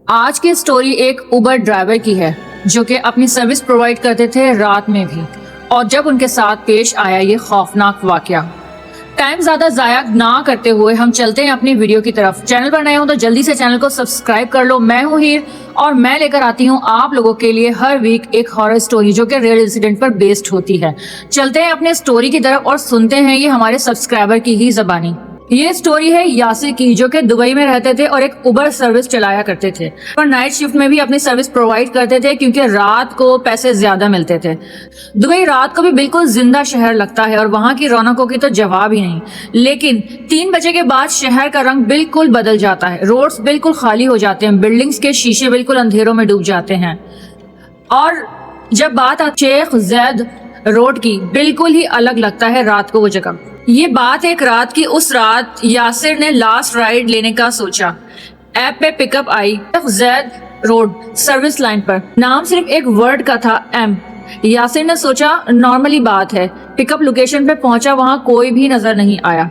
آج کی سٹوری ایک اوبر ڈرائیور کی ہے جو کہ اپنی سروس پرووائڈ کرتے تھے رات میں بھی، اور جب ان کے ساتھ پیش آیا یہ خوفناک واقعہ۔ ٹائم زیادہ ضائع نہ کرتے ہوئے ہم چلتے ہیں اپنی ویڈیو کی طرف۔ چینل پر نئے ہوں تو جلدی سے چینل کو سبسکرائب کر لو۔ میں ہوں ہیر اور میں لے کر آتی ہوں آپ لوگوں کے لیے ہر ویک ایک ہارر سٹوری جو کہ ریئل انسیڈنٹ پر بیسڈ ہوتی ہے۔ چلتے ہیں اپنے سٹوری کی طرف اور سنتے ہیں یہ ہمارے سبسکرائبر کی ہی زبانی۔ یہ سٹوری ہے یاسر کی، جو کہ دبئی میں رہتے تھے اور ایک اوبر سروس چلایا کرتے تھے اور نائٹ شفٹ میں بھی اپنی سروس پرووائڈ کرتے تھے کیونکہ رات کو پیسے زیادہ ملتے تھے۔ دبئی رات کو بھی بالکل زندہ شہر لگتا ہے اور وہاں کی رونقوں کی تو جواب ہی نہیں، لیکن 3 بجے کے بعد شہر کا رنگ بالکل بدل جاتا ہے۔ روڈز بالکل خالی ہو جاتے ہیں، بلڈنگز کے شیشے بالکل اندھیروں میں ڈوب جاتے ہیں، اور جب بات آتی شیخ زید روڈ کی، بالکل ہی الگ لگتا ہے رات کو وہ جگہ۔ یہ بات ایک رات کی، اس رات یاسر نے لاسٹ رائڈ لینے کا سوچا۔ ایپ پہ پک اپ آئی شیخ زید روڈ سروس لائن پر، نام صرف ایک ورڈ کا تھا، ایم۔ یاسر نے سوچا نارملی بات ہے۔ پک اپ لوکیشن پہ پہنچا، وہاں کوئی بھی نظر نہیں آیا۔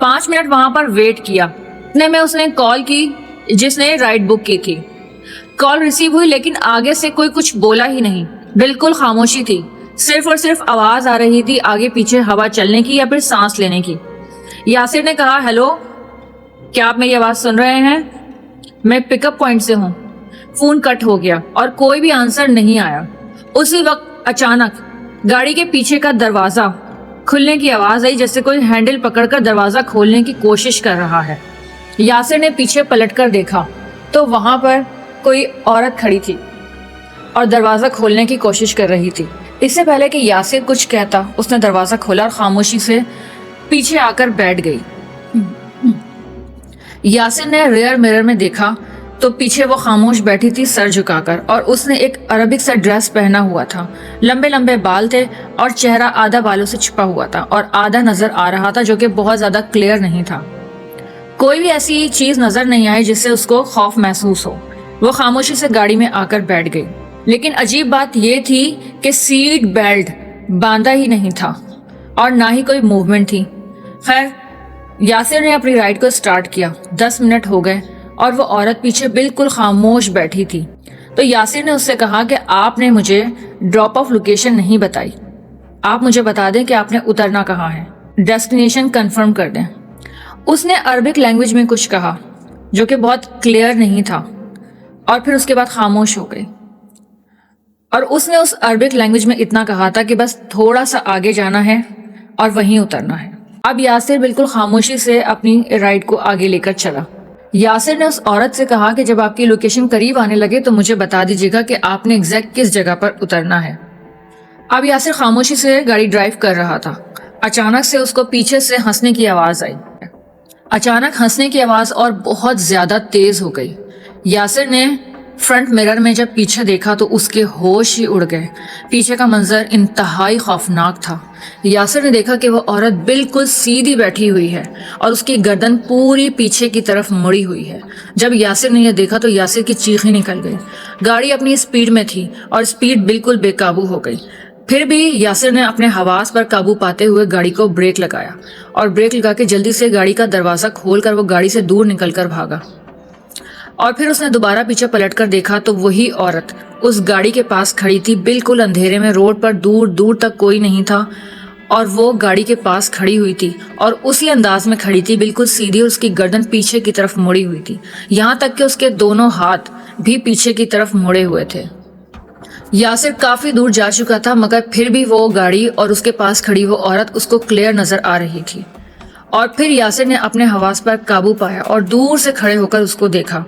5 منٹ وہاں پر ویٹ کیا۔ اتنے میں اس نے کال کی جس نے رائڈ بک کی تھی۔ کال ریسیو ہوئی لیکن آگے سے کوئی کچھ بولا ہی نہیں، بالکل خاموشی تھی۔ صرف اور صرف آواز آ رہی تھی آگے پیچھے ہوا چلنے کی یا پھر سانس لینے کی۔ یاسر نے کہا، ہیلو، کیا آپ میری آواز سن رہے ہیں؟ میں پک اپ پوائنٹ سے ہوں۔ فون کٹ ہو گیا اور کوئی بھی آنسر نہیں آیا۔ اسی وقت اچانک گاڑی کے پیچھے کا دروازہ کھلنے کی آواز آئی، جیسے کوئی ہینڈل پکڑ کر دروازہ کھولنے کی کوشش کر رہا ہے۔ یاسر نے پیچھے پلٹ کر دیکھا تو وہاں پر کوئی عورت کھڑی تھی اور دروازہ کھولنے کی کوشش کر رہی تھی۔ اس سے پہلے کہ یاسر کچھ کہتا، اس نے دروازہ کھولا اور خاموشی سے پیچھے آ کر بیٹھ گئی۔ یاسر نے ریئر میرر میں دیکھا تو پیچھے وہ خاموش بیٹھی تھی سر جھکا کر، اور اس نے ایک عربک سا ڈریس پہنا ہوا تھا۔ لمبے لمبے بال تھے اور چہرہ آدھا بالوں سے چھپا ہوا تھا اور آدھا نظر آ رہا تھا، جو کہ بہت زیادہ کلیئر نہیں تھا۔ کوئی بھی ایسی چیز نظر نہیں آئی جس سے اس کو خوف محسوس ہو۔ وہ خاموشی سے گاڑی میں آ کر بیٹھ گئی، لیکن عجیب بات یہ تھی کہ سیٹ بیلٹ باندھا ہی نہیں تھا اور نہ ہی کوئی موومنٹ تھی۔ خیر، یاسر نے اپنی رائڈ کو سٹارٹ کیا۔ 10 منٹ ہو گئے اور وہ عورت پیچھے بالکل خاموش بیٹھی تھی۔ تو یاسر نے اس سے کہا کہ آپ نے مجھے ڈراپ آف لوکیشن نہیں بتائی، آپ مجھے بتا دیں کہ آپ نے اترنا کہاں ہے، ڈیسٹینیشن کنفرم کر دیں۔ اس نے عربک لینگویج میں کچھ کہا جو کہ بہت کلیئر نہیں تھا، اور پھر اس کے بعد خاموش ہو گئی۔ اور اس نے اس عربک لینگویج میں اتنا کہا تھا کہ بس تھوڑا سا آگے جانا ہے اور وہیں اترنا ہے۔ اب یاسر بالکل خاموشی سے اپنی رائڈ کو آگے لے کر چلا۔ یاسر نے اس عورت سے کہا کہ جب آپ کی لوکیشن قریب آنے لگے تو مجھے بتا دیجیے گا کہ آپ نے ایگزیکٹ کس جگہ پر اترنا ہے۔ اب یاسر خاموشی سے گاڑی ڈرائیو کر رہا تھا۔ اچانک سے اس کو پیچھے سے ہنسنے کی آواز آئی۔ اچانک ہنسنے کی آواز اور بہت زیادہ تیز ہو گئی۔ یاسر نے فرنٹ میرر میں جب پیچھے دیکھا تو اس کے ہوش ہی اڑ گئے۔ پیچھے کا منظر انتہائی خوفناک تھا۔ یاسر نے دیکھا کہ وہ عورت بالکل سیدھی بیٹھی ہوئی ہے اور اس کی گردن پوری پیچھے کی طرف مڑی ہوئی ہے۔ جب یاسر نے یہ دیکھا تو یاسر کی چیخیں نکل گئی۔ گاڑی اپنی سپیڈ میں تھی اور سپیڈ بالکل بے قابو ہو گئی۔ پھر بھی یاسر نے اپنے حواس پر قابو پاتے ہوئے گاڑی کو بریک لگایا اور بریک لگا کے جلدی سے گاڑی کا دروازہ کھول کر وہ گاڑی سے دور نکل کر بھاگا۔ اور پھر اس نے دوبارہ پیچھے پلٹ کر دیکھا تو وہی عورت اس گاڑی کے پاس کھڑی تھی، بالکل اندھیرے میں۔ روڈ پر دور دور تک کوئی نہیں تھا اور وہ گاڑی کے پاس کھڑی ہوئی تھی اور اسی انداز میں کھڑی تھی، بالکل سیدھی، اور اس کی گردن پیچھے کی طرف مڑی ہوئی تھی، یہاں تک کہ اس کے دونوں ہاتھ بھی پیچھے کی طرف مڑے ہوئے تھے۔ یاسر کافی دور جا چکا تھا مگر پھر بھی وہ گاڑی اور اس کے پاس کھڑی وہ عورت اس کو کلیئر نظر آ رہی تھی۔ اور پھر یاسر نے اپنے حواس پر قابو پایا اور دور سے کھڑے ہو کر اس کو دیکھا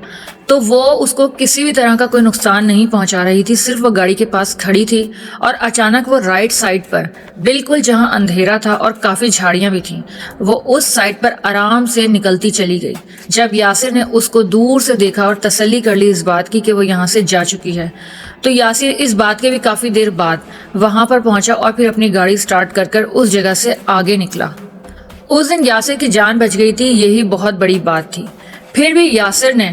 تو وہ اس کو کسی بھی طرح کا کوئی نقصان نہیں پہنچا رہی تھی، صرف وہ گاڑی کے پاس کھڑی تھی اور اچانک وہ رائٹ سائڈ پر بالکل جہاں اندھیرا تھا اور کافی جھاڑیاں بھی تھیں، وہ اس سائڈ پر آرام سے نکلتی چلی گئی۔ جب یاسر نے اس کو دور سے دیکھا اور تسلی کر لی اس بات کی کہ وہ یہاں سے جا چکی ہے، تو یاسر اس بات کے بھی کافی دیر بعد وہاں پر پہنچا اور پھر اپنی گاڑی سٹارٹ کر کر اس جگہ سے آگے نکلا۔ اس دن یاسر کی جان بچ گئی تھی، یہی بہت بڑی بات تھی۔ پھر بھی یاسر نے